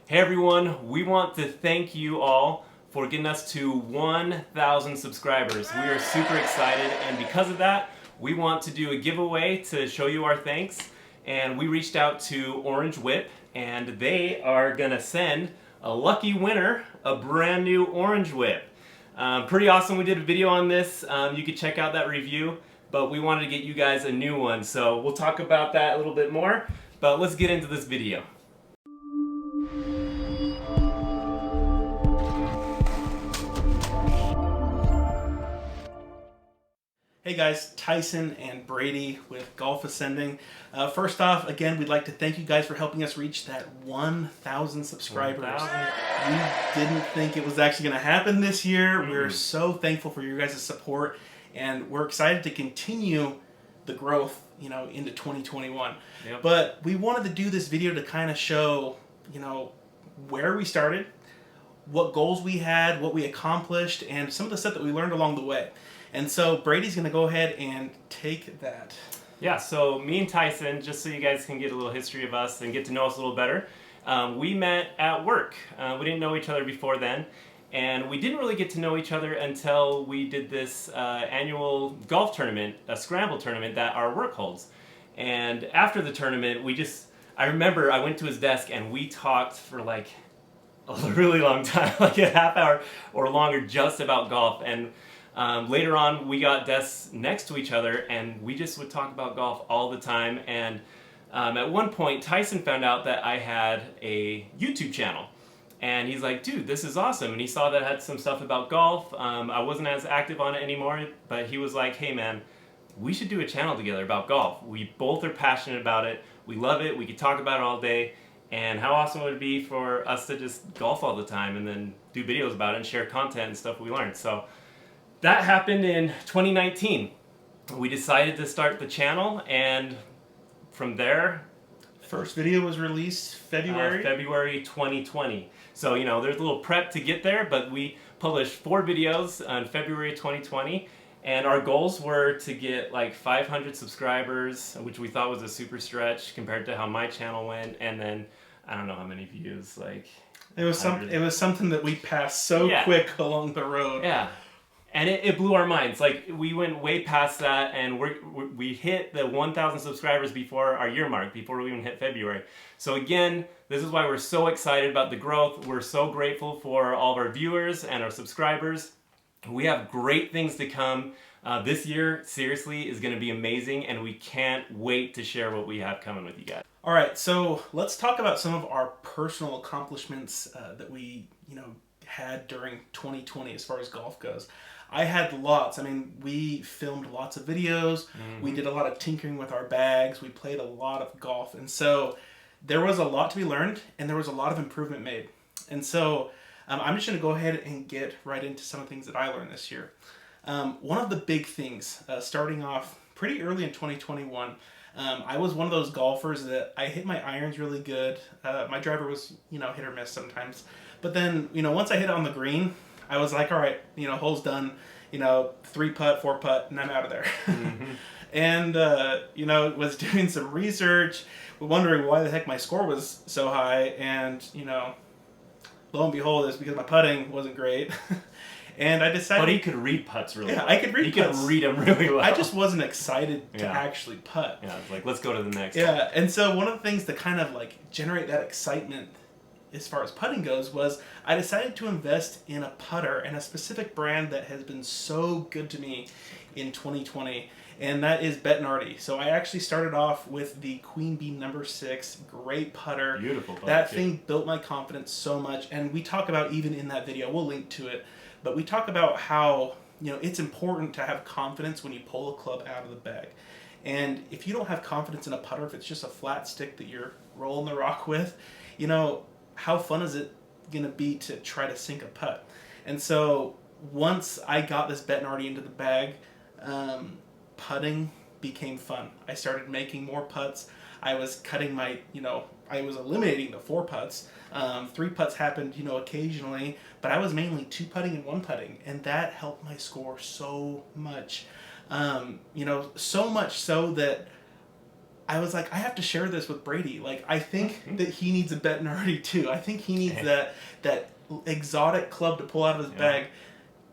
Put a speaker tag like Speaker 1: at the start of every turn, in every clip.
Speaker 1: Hey everyone, we want to thank you all for getting us to 1,000 subscribers. We are super excited, and because of that, we want to do a giveaway to show you our thanks. And we reached out to Orange Whip, and they are gonna send a lucky winner a brand new Orange Whip. Pretty awesome. We did a video on this. You can check out that review, but we wanted to get you guys a new one. So we'll talk about that a little bit more, but let's get into this video.
Speaker 2: Hey guys, Tyson and Brady with Golf Ascending. First off, again, we'd like to thank you guys for helping us reach that 1,000 subscribers.
Speaker 1: 1,000?
Speaker 2: We didn't think it was actually going to happen this year. We're so thankful for your guys' support, and we're excited to continue the growth, into 2021.
Speaker 1: Yep.
Speaker 2: But we wanted to do this video to kind of show, where we started, what goals we had, what we accomplished, and some of the stuff that we learned along the way. And so Brady's going to go ahead and take that.
Speaker 1: Yeah, so me and Tyson, just so you guys can get a little history of us and get to know us a little better, we met at work. We didn't know each other before then, and we didn't really get to know each other until we did this annual golf tournament, a scramble tournament that our work holds. And after the tournament, I remember I went to his desk and we talked for like a really long time, like a half hour or longer, just about golf. And later on, we got desks next to each other, and we just would talk about golf all the time. And at one point, Tyson found out that I had a YouTube channel. And he's like, dude, this is awesome. And he saw that I had some stuff about golf. I wasn't as active on it anymore, but he was like, hey man, we should do a channel together about golf. We both are passionate about it. We love it. We could talk about it all day. And how awesome would it be for us to just golf all the time and then do videos about it and share content and stuff we learned. So that happened in 2019. We decided to start the channel, and from there,
Speaker 2: First video was released
Speaker 1: February 2020. So there's a little prep to get there, but we published 4 videos on February 2020, and our goals were to get like 500 subscribers, which we thought was a super stretch compared to how my channel went, and then I don't know how many views, like
Speaker 2: It was something that we passed so quick along the road.
Speaker 1: Yeah. And it blew our minds. Like, we went way past that, and we hit the 1,000 subscribers before our year mark, before we even hit February. So again, this is why we're so excited about the growth. We're so grateful for all of our viewers and our subscribers. We have great things to come. This year, seriously, is going to be amazing, and we can't wait to share what we have coming with you guys.
Speaker 2: All right, so let's talk about some of our personal accomplishments that we, had during 2020 as far as golf goes. I had lots. I mean, we filmed lots of videos. We did a lot of tinkering with our bags. We played a lot of golf. And so there was a lot to be learned, and there was a lot of improvement made. And so I'm just going to go ahead and get right into some of the things that I learned this year. One of the big things, starting off pretty early in 2021, I was one of those golfers that I hit my irons really good. My driver was, hit or miss sometimes. But then, once I hit it on the green, I was like, all right, hole's done, 3-putt, 4-putt, and I'm out of there. And, was doing some research, wondering why the heck my score was so high. And, lo and behold, it's because my putting wasn't great. And I decided...
Speaker 1: But he could read putts really well.
Speaker 2: Yeah, I could read putts.
Speaker 1: He could read them really well.
Speaker 2: I just wasn't excited to actually putt.
Speaker 1: Yeah, it's like, let's go to the next
Speaker 2: one.
Speaker 1: one.
Speaker 2: And so one of the things to kind of generate that excitement as far as putting goes was I decided to invest in a putter and a specific brand that has been so good to me in 2020, and that is Bettinardi. So I actually started off with the Queen Bee number 6, great putter.
Speaker 1: Beautiful putter.
Speaker 2: That thing built my confidence so much, and we talk about, even in that video, we'll link to it, but we talk about how it's important to have confidence when you pull a club out of the bag. And if you don't have confidence in a putter, if it's just a flat stick that you're rolling the rock with, how fun is it going to be to try to sink a putt? And so once I got this Bettinardi into the bag, putting became fun. I started making more putts. I was cutting my, I was eliminating the 4 putts. 3 putts happened, occasionally, but I was mainly 2 putting and 1 putting, and that helped my score so much. So much so that I was like, I have to share this with Brady. Like, I think
Speaker 1: Mm-hmm.
Speaker 2: that he needs a Bettinardi too. I think he needs that exotic club to pull out of his bag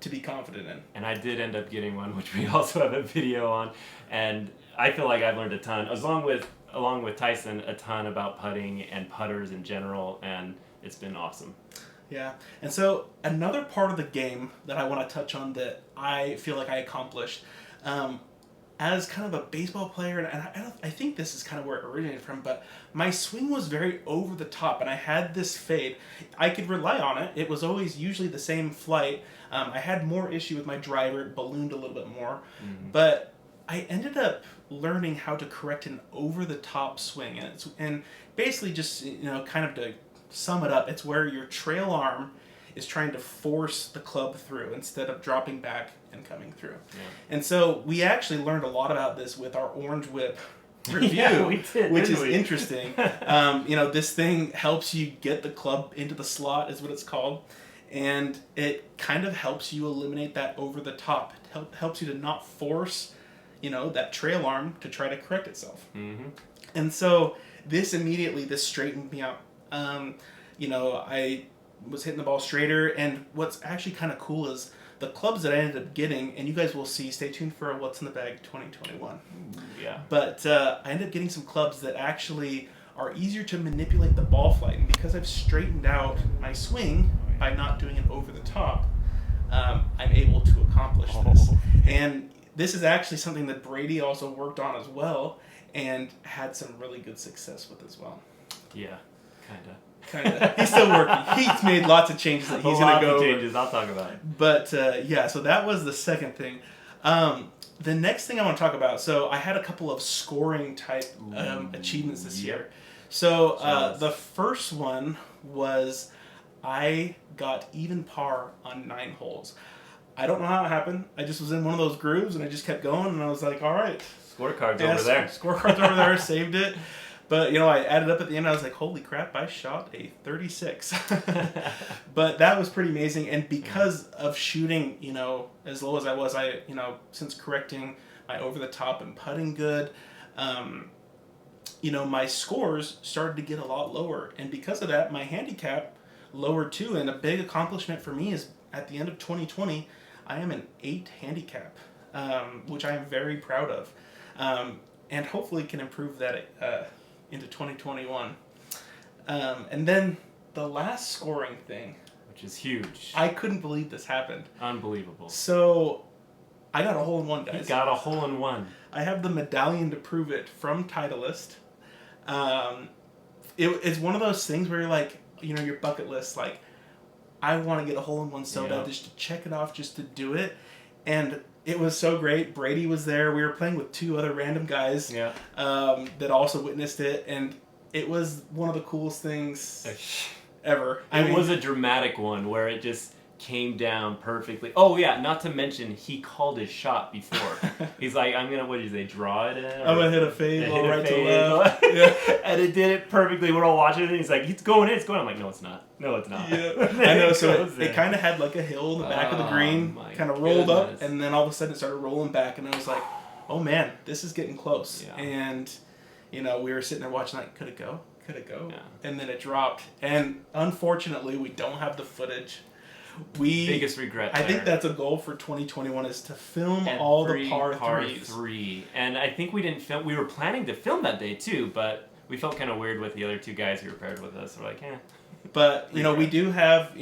Speaker 2: to be confident in.
Speaker 1: And I did end up getting one, which we also have a video on. And I feel like I've learned a ton, along with Tyson, a ton about putting and putters in general, and it's been awesome.
Speaker 2: Yeah. And so another part of the game that I want to touch on that I feel like I accomplished, as kind of a baseball player, and I think this is kind of where it originated from, but my swing was very over the top, and I had this fade. I could rely on it. It was always usually the same flight. I had more issue with my driver. It ballooned a little bit more.
Speaker 1: Mm-hmm.
Speaker 2: But I ended up learning how to correct an over-the-top swing. And basically just, kind of to sum it up, it's where your trail arm is trying to force the club through instead of dropping back and coming through. Yeah. And so we actually learned a lot about this with our Orange Whip review,
Speaker 1: yeah, we did,
Speaker 2: which is interesting. This thing helps you get the club into the slot, is what it's called. And it kind of helps you eliminate that over the top. It helps you to not force, that trail arm to try to correct itself.
Speaker 1: Mm-hmm.
Speaker 2: And so this straightened me out. I was hitting the ball straighter, and what's actually kind of cool is the clubs that I ended up getting, and you guys will see, stay tuned for What's in the Bag 2021.
Speaker 1: Yeah.
Speaker 2: But I ended up getting some clubs that actually are easier to manipulate the ball flight, and because I've straightened out my swing by not doing it over the top, I'm able to accomplish this. And this is actually something that Brady also worked on as well, and had some really good success with as well.
Speaker 1: Yeah, kind of.
Speaker 2: He's still working. He's made lots of changes that he's going to go over.
Speaker 1: Changes. I'll talk about it.
Speaker 2: But so that was the second thing. The next thing I want to talk about, so I had a couple of scoring type achievements this year. So the first one was I got even par on 9 holes. I don't know how it happened. I just was in one of those grooves and I just kept going, and I was like, all right.
Speaker 1: Scorecard's over there.
Speaker 2: Scorecard's over there. Saved it. But, I added up at the end. I was like, holy crap, I shot a 36. But that was pretty amazing. And because of shooting, as low as I was, since correcting my over the top and putting good, my scores started to get a lot lower. And because of that, my handicap lowered too. And a big accomplishment for me is at the end of 2020, I am an 8 handicap, which I am very proud of. And hopefully can improve that into 2021. And then the last scoring thing,
Speaker 1: which is huge.
Speaker 2: I couldn't believe this happened.
Speaker 1: Unbelievable.
Speaker 2: So I got a hole-in-one, guys.
Speaker 1: You got a hole-in-one.
Speaker 2: I have the medallion to prove it from Titleist. It's one of those things where you're like, your bucket list, like, I want to get a hole-in-one so bad, just to check it off, just to do it. And it was so great. Brady was there. We were playing with 2 other random guys that also witnessed it, and it was one of the coolest things ever.
Speaker 1: It was a dramatic one where it just came down perfectly. Oh yeah, not to mention he called his shot before. He's like, I'm gonna, what did they draw it in?
Speaker 2: I'm gonna hit a fade, all right to left.
Speaker 1: And it did it perfectly. We're all watching it, and he's like, it's going in, it's going. I'm like, no, it's not. No, it's not.
Speaker 2: Yeah. I know. So it kind of had like a hill in the back of the green, kind of rolled up, and then all of a sudden it started rolling back, and I was like, oh man, this is getting close. Yeah. And we were sitting there watching, like, could it go? Could it go? Yeah. And then it dropped, and unfortunately, we don't have the footage.
Speaker 1: Biggest regret
Speaker 2: I think that's a goal for 2021 is to film all the par threes.
Speaker 1: And I think we didn't film. We were planning to film that day too, but we felt kind of weird with the other 2 guys who were paired with us. We're like,
Speaker 2: But we do have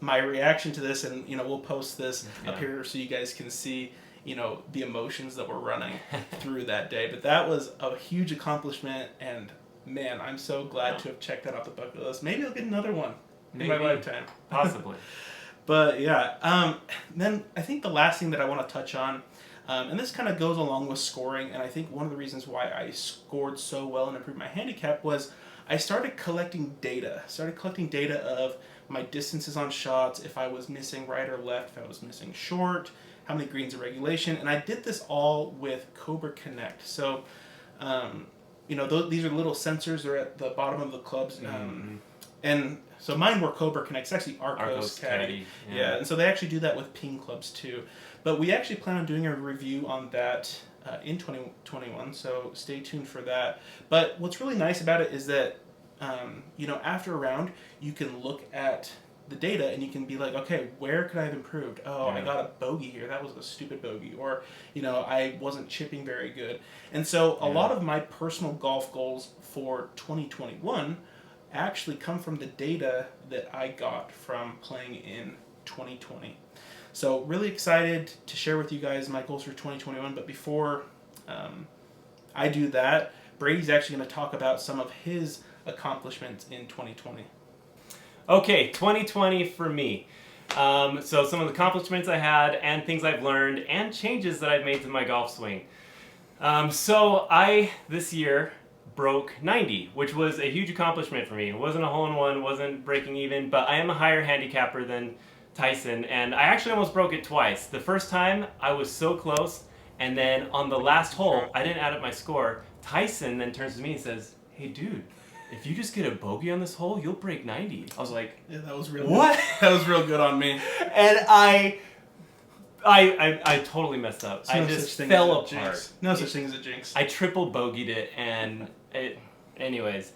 Speaker 2: my reaction to this, and we'll post this up here so you guys can see the emotions that were running through that day. But that was a huge accomplishment, and man, I'm so glad to have checked that off the bucket list. Maybe I'll get another one in my lifetime.
Speaker 1: Possibly.
Speaker 2: But yeah, then I think the last thing that I want to touch on, and this kind of goes along with scoring, and I think one of the reasons why I scored so well and improved my handicap was I started collecting data. Of my distances on shots, if I was missing right or left, if I was missing short, how many greens of regulation, and I did this all with Cobra Connect. So, these are little sensors. They're at the bottom of the clubs. And so mine were Cobra Connect. It's actually Arcos Caddy. Yeah, and so they actually do that with ping clubs too. But we actually plan on doing a review on that in 2021. So stay tuned for that. But what's really nice about it is that after a round, you can look at the data and you can be like, okay, where could I have improved? Oh, I got a bogey here. That was a stupid bogey. Or, I wasn't chipping very good. And so a lot of my personal golf goals for 2021 actually come from the data that I got from playing in 2020. So really excited to share with you guys my goals for 2021. But before I do that, Brady's actually going to talk about some of his accomplishments in 2020.
Speaker 1: Okay, 2020 for me. So some of the accomplishments I had and things I've learned and changes that I've made to my golf swing. So I, this year, broke 90, which was a huge accomplishment for me. It wasn't a hole-in-one, wasn't breaking even, but I am a higher handicapper than Tyson, and I actually almost broke it twice. The first time, I was so close, and then on the last hole, I didn't add up my score. Tyson then turns to me and says, "Hey dude, if you just get a bogey on this hole, you'll break 90. I was like,
Speaker 2: yeah, that was real
Speaker 1: what?
Speaker 2: Good. That was real good on me.
Speaker 1: And I totally messed up. I just fell apart.
Speaker 2: No such thing as a jinx.
Speaker 1: I triple bogeyed it, and anyways.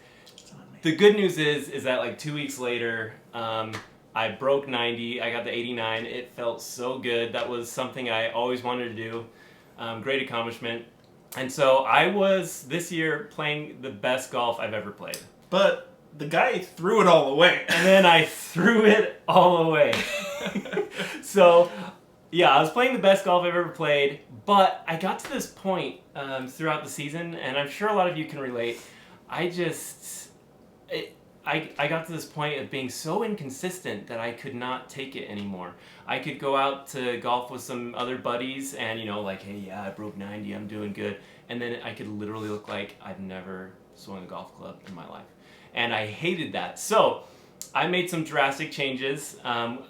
Speaker 1: The good news is that like 2 weeks later, I broke 90. I got the 89. It felt so good. That was something I always wanted to do. Great accomplishment. And so I was, this year, playing the best golf I've ever played.
Speaker 2: But the guy threw it all away.
Speaker 1: And then I threw it all away. So, yeah, I was playing the best golf I've ever played, but I got to this point throughout the season, and I'm sure a lot of you can relate. I got to this point of being so inconsistent that I could not take it anymore. I could go out to golf with some other buddies and, like, hey, yeah, I broke 90, I'm doing good. And then I could literally look like I've never swung a golf club in my life. And I hated that. So I made some drastic changes.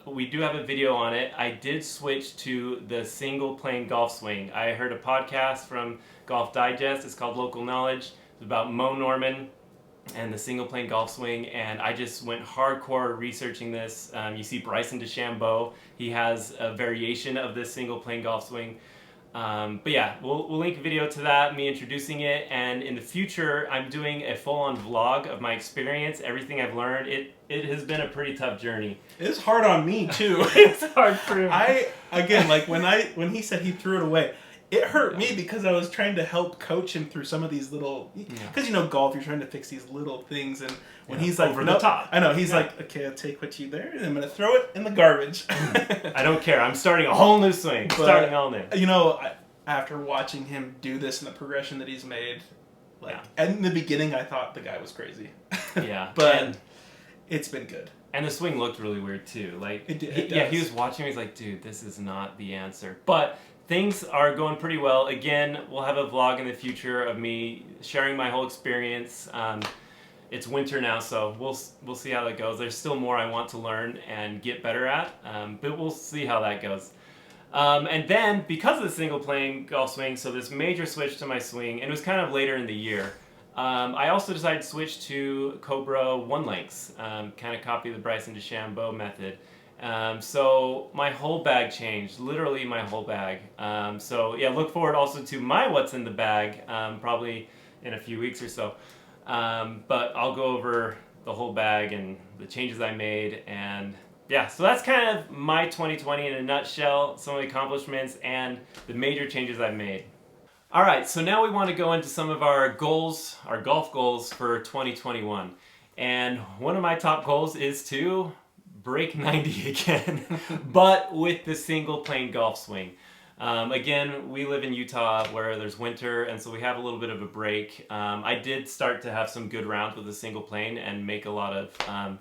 Speaker 1: We do have a video on it. I did switch to the single plane golf swing. I heard a podcast from Golf Digest. It's called Local Knowledge. It's about Mo Norman and the single plane golf swing, and I just went hardcore researching this. You see Bryson DeChambeau, he has a variation of this single plane golf swing. But yeah, we'll link a video to that, me introducing it, and in the future I'm doing a full-on vlog of my experience, everything I've learned. It has been a pretty tough journey.
Speaker 2: It's hard on me too.
Speaker 1: It's hard for me.
Speaker 2: When he said he threw it away, it hurt me because I was trying to help coach him through some of these little, because golf, you're trying to fix these little things, and when he's like,
Speaker 1: over the top.
Speaker 2: I know, he's like, okay, I'll take what you there, and I'm going to throw it in the garbage.
Speaker 1: I don't care. I'm starting a whole new swing. Starting all new.
Speaker 2: After watching him do this and the progression that he's made, in the beginning I thought the guy was crazy.
Speaker 1: Yeah.
Speaker 2: But it's been good.
Speaker 1: And the swing looked really weird too. Like,
Speaker 2: it
Speaker 1: he was watching me, he's like, dude, this is not the answer. But things are going pretty well. Again, we'll have a vlog in the future of me sharing my whole experience. It's winter now, so we'll see how that goes. There's still more I want to learn and get better at, but we'll see how that goes. And then, because of the single plane golf swing, so this major switch to my swing, and it was kind of later in the year, I also decided to switch to Cobra one lengths, kind of copy the Bryson DeChambeau method. So my whole bag changed, literally my whole bag. So yeah, look forward also to my what's in the bag, probably in a few weeks or so. But I'll go over the whole bag and the changes I made, and yeah, so that's kind of my 2020 in a nutshell, some of the accomplishments and the major changes I've made. All right, so now we want to go into some of our goals, our golf goals for 2021. And one of my top goals is to break 90 again, but with the single plane golf swing. Again, we live in Utah where there's winter, and so we have a little bit of a break. I did start to have some good rounds with the single plane and make a lot of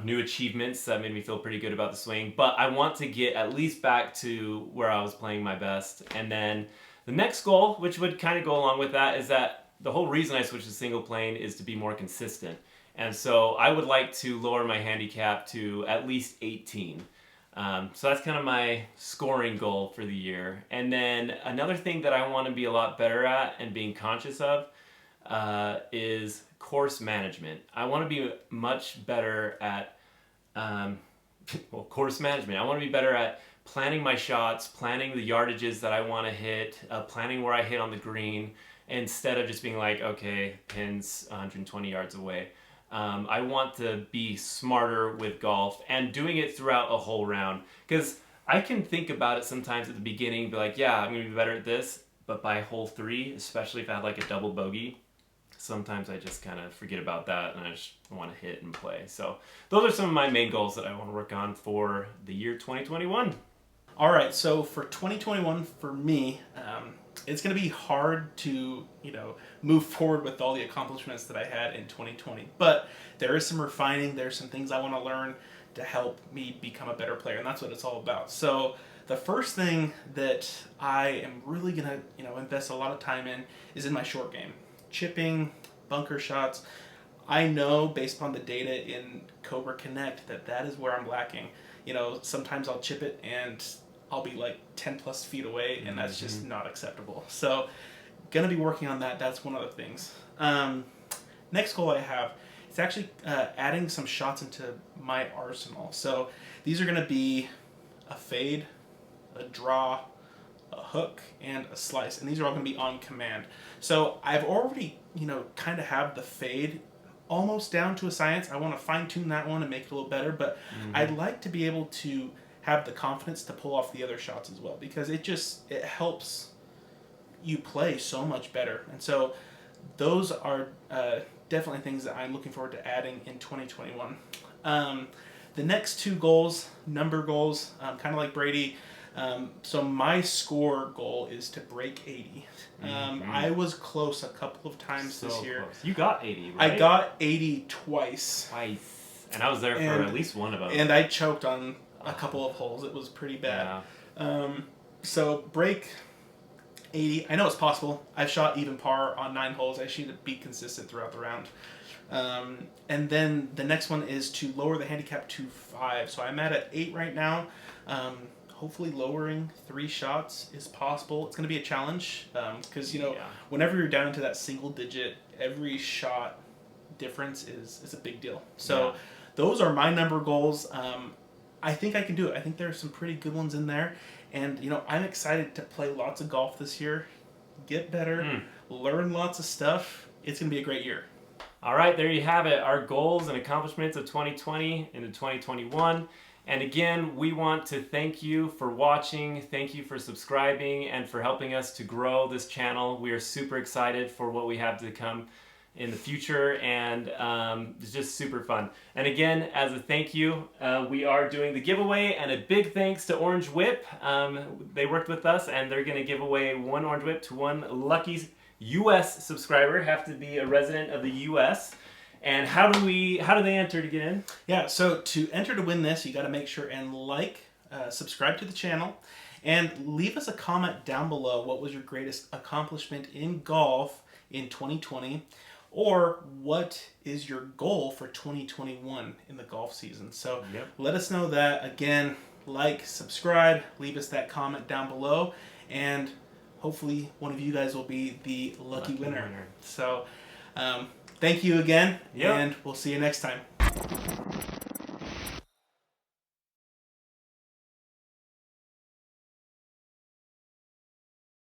Speaker 1: new achievements that made me feel pretty good about the swing, but I want to get at least back to where I was playing my best. And then the next goal, which would kind of go along with that, is that the whole reason I switched to single plane is to be more consistent. And so I would like to lower my handicap to at least 18. So that's kind of my scoring goal for the year. And then another thing that I want to be a lot better at and being conscious of is course management. I want to be much better at well, course management. I want to be better at planning my shots, planning the yardages that I want to hit, planning where I hit on the green, instead of just being like, okay, pins 120 yards away. I want to be smarter with golf and doing it throughout a whole round. Because I can think about it sometimes at the beginning, be like, yeah, I'm going to be better at this. But by hole 3, especially if I had like a double bogey, sometimes I just kind of forget about that and I just want to hit and play. So those are some of my main goals that I want to work on for the year 2021.
Speaker 2: All right, so for 2021 for me, it's going to be hard to, move forward with all the accomplishments that I had in 2020. But there is some refining, there's some things I want to learn to help me become a better player, and that's what it's all about. So the first thing that I am really going to, invest a lot of time in is in my short game. Chipping, bunker shots. I know based upon the data in Cobra Connect that is where I'm lacking. Sometimes I'll chip it and I'll be like 10 plus feet away, and that's just not acceptable. So gonna be working on that. That's one of the things. Next goal I have is actually adding some shots into my arsenal. So these are gonna be a fade, a draw, a hook, and a slice, and these are all going to be on command. So I've already, kind of have the fade almost down to a science. I want to fine tune that one and make it a little better, but I'd like to be able to have the confidence to pull off the other shots as well, because it helps you play so much better. And so those are definitely things that I'm looking forward to adding in 2021. The next 2 goals, number goals, kind of like Brady. So my score goal is to break 80. I was close a couple of times this year.
Speaker 1: Close. You got 80, right?
Speaker 2: I got 80 twice.
Speaker 1: And I was there for at least one of them.
Speaker 2: And I choked on a couple of holes. It was pretty bad. Yeah. So break 80. I know it's possible. I've shot even par on 9 holes. I should be consistent throughout the round. And then the next one is to lower the handicap to 5. So I'm at 8 right now. Hopefully lowering 3 shots is possible. It's going to be a challenge because, whenever you're down into that single digit, every shot difference is a big deal. So those are my number goals. I think I can do it. I think there are some pretty good ones in there. And, I'm excited to play lots of golf this year, get better, learn lots of stuff. It's going to be a great year.
Speaker 1: All right, there you have it. Our goals and accomplishments of 2020 into 2021. And again, we want to thank you for watching, thank you for subscribing, and for helping us to grow this channel. We are super excited for what we have to come in the future, and it's just super fun. And again, as a thank you, we are doing the giveaway, and a big thanks to Orange Whip. They worked with us, and they're going to give away 1 Orange Whip to 1 lucky U.S. subscriber. Have to be a resident of the U.S. And how do they enter to get in?
Speaker 2: Yeah, so to enter to win this, you got to make sure and subscribe to the channel, and leave us a comment down below. What was your greatest accomplishment in golf in 2020? Or what is your goal for 2021 in the golf season? So let us know that. Again, subscribe, leave us that comment down below, and hopefully one of you guys will be the lucky winner. So thank you again, and we'll see you next time.